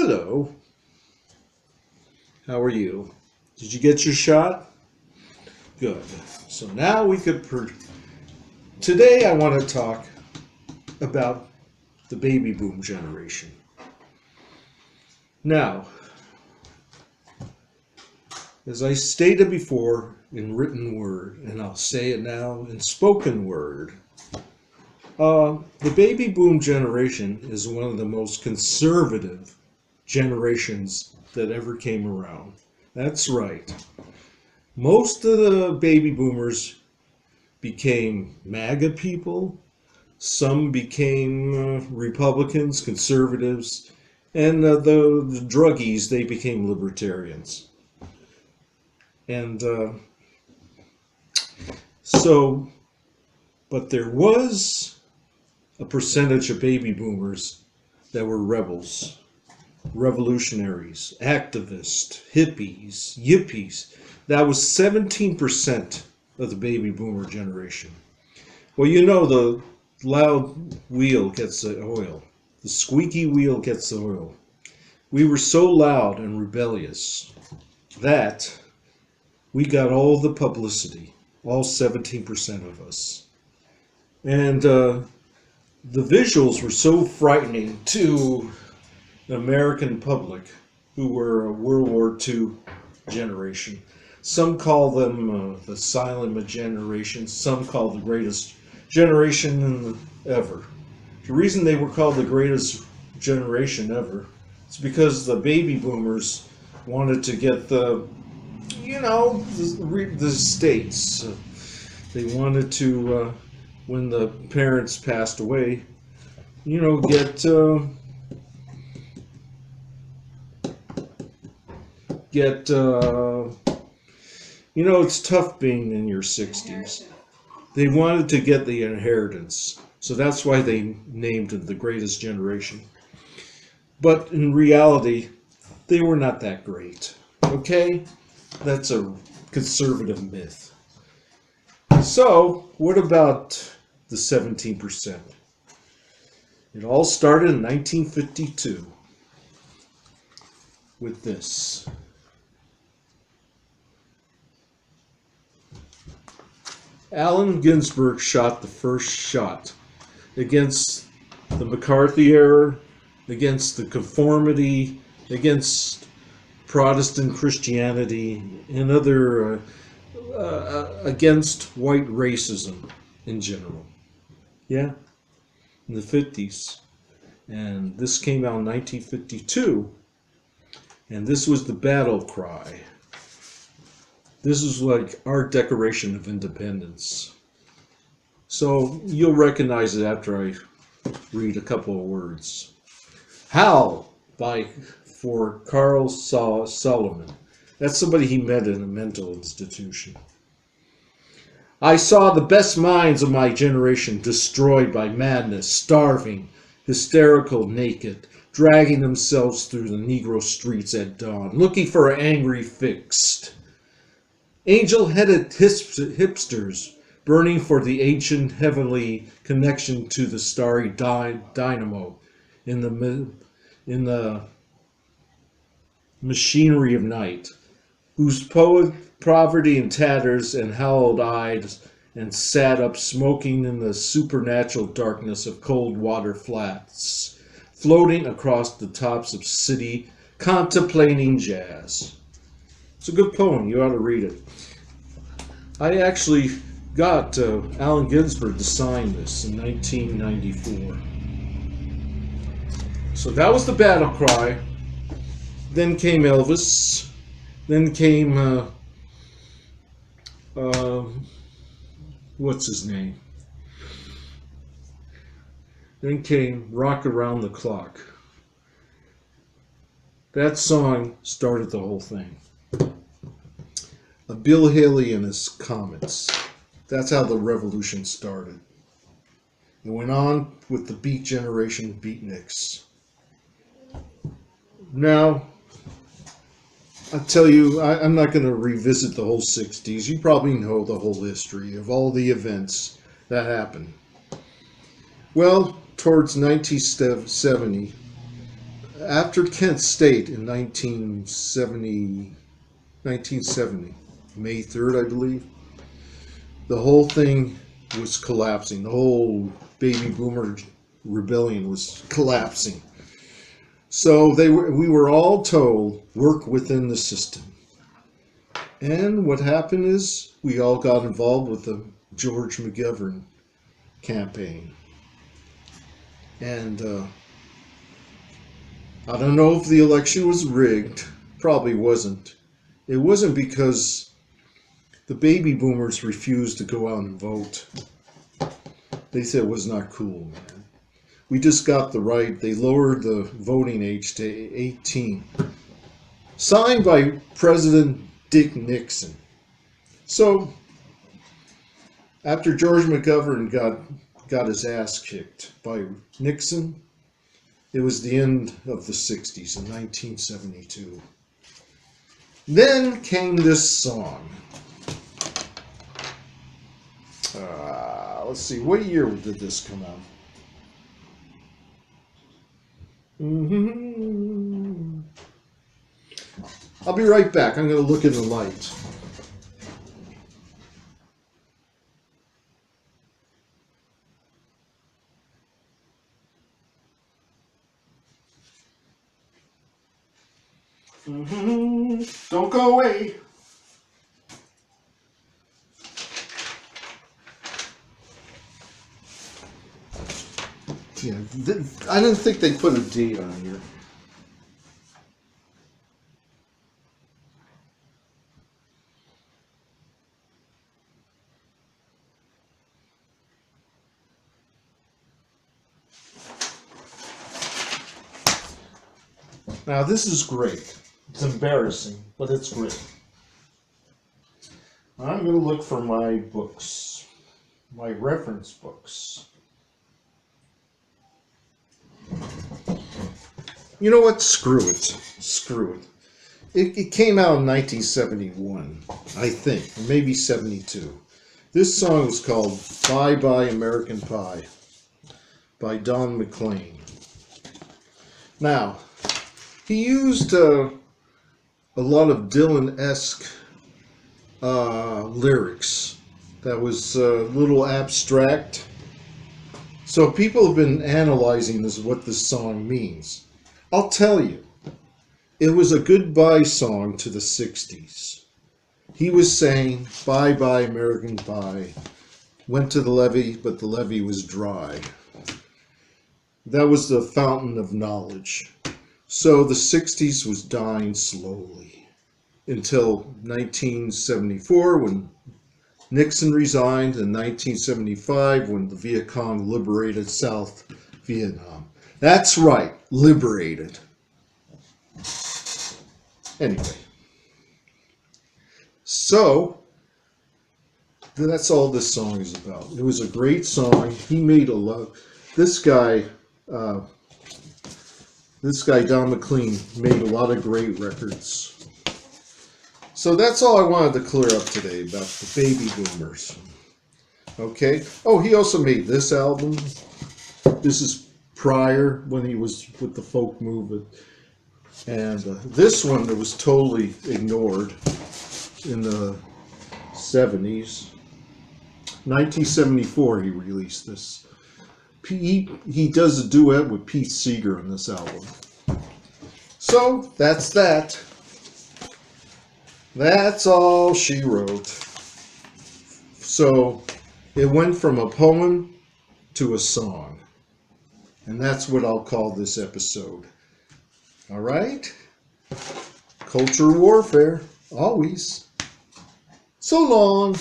Hello. How are you? Did you get your shot? Good. So now we could... Today I want to talk about the baby boom generation. Now, as I stated before in written word, and I'll say it now in spoken word, the baby boom generation is one of the most conservative generations that ever came around. That's right. Most of the baby boomers became MAGA people. Some became Republicans, conservatives, and the druggies, they became libertarians. And but there was a percentage of baby boomers that were rebels, revolutionaries, activists, hippies, yippies. That was 17% of the baby boomer generation. Well, you know, the loud wheel gets the oil. The squeaky wheel gets the oil. We were so loud and rebellious that we got all the publicity, all 17% of us. And the visuals were so frightening to the American public, who were a World War II generation. Some call them the silent generation. Some call the greatest generation ever. The reason they were called the greatest generation ever is because the baby boomers wanted to get the estates. They wanted to, when the parents passed away, get it's tough being in your 60s. They wanted to get the inheritance. So that's why they named it the greatest generation. But in reality, they were not that great. Okay? That's a conservative myth. So, what about the 17%? It all started in 1952 with this. Allen Ginsberg shot the first shot against the McCarthy era, against the conformity, against Protestant Christianity, and other against white racism in general. Yeah, in the 50s. And this came out in 1952, and this was the battle cry. This is like our Declaration of Independence. So you'll recognize it after I read a couple of words. Howl for Carl Solomon. That's somebody he met in a mental institution. I saw the best minds of my generation destroyed by madness, starving, hysterical, naked, dragging themselves through the Negro streets at dawn, looking for an angry fix. Angel-headed hipsters burning for the ancient heavenly connection to the starry dynamo in the machinery of night, whose poverty and tatters and howled-eyed and sat up smoking in the supernatural darkness of cold water flats, floating across the tops of city, contemplating jazz. It's a good poem. You ought to read it. I actually got Allen Ginsberg to sign this in 1994. So that was the battle cry. Then came Elvis. Then came, what's his name? Then came Rock Around the Clock. That song started the whole thing. Bill Haley and his Comets. That's how the revolution started. It went on with the Beat Generation beatniks. Now, I tell you, I'm not going to revisit the whole 60s. You probably know the whole history of all the events that happened. Well, towards 1970, after Kent State in 1970, May 3rd, I believe, the whole thing was collapsing. The whole baby boomer rebellion was collapsing. So we were all told, work within the system. And what happened is we all got involved with the George McGovern campaign. And I don't know if the election was rigged. Probably wasn't. It wasn't because the baby boomers refused to go out and vote. They said it was not cool, man. We just got the right. They lowered the voting age to 18. Signed by President Dick Nixon. So, after George McGovern got his ass kicked by Nixon, it was the end of the 60s in 1972. Then came this song. Let's see, what year did this come out? I'll be right back. I'm going to look in the light. Don't go away. Yeah, I didn't think they put a date on here. Now this is great. It's embarrassing, but it's great. I'm going to look for my books, my reference books. You know what? Screw it. Screw it. It came out in 1971, I think, or maybe 72. This song was called Bye Bye American Pie by Don Mclean. Now, he used a lot of Dylan-esque lyrics that was a little abstract. So people have been analyzing what this song means. I'll tell you, it was a goodbye song to the 60s. He was saying, bye bye American Pie. Went to the levee, but the levee was dry. That was the fountain of knowledge. So the 60s was dying slowly until 1974 when Nixon resigned, and 1975 when the Viet Cong liberated South Vietnam. That's right, liberated. Anyway, so that's all this song is about. It was a great song. He made a lot. This guy Don Mclean made a lot of great records. So that's all I wanted to clear up today about the baby boomers. Okay. Oh, he also made this album. This is prior when he was with the folk movement. And this one that was totally ignored in the 70s. 1974 he released this. He does a duet with Pete Seeger on this album. So that's that. That's all she wrote. So it went from a poem to a song. And that's what I'll call this episode. All right? Culture warfare, always. So long.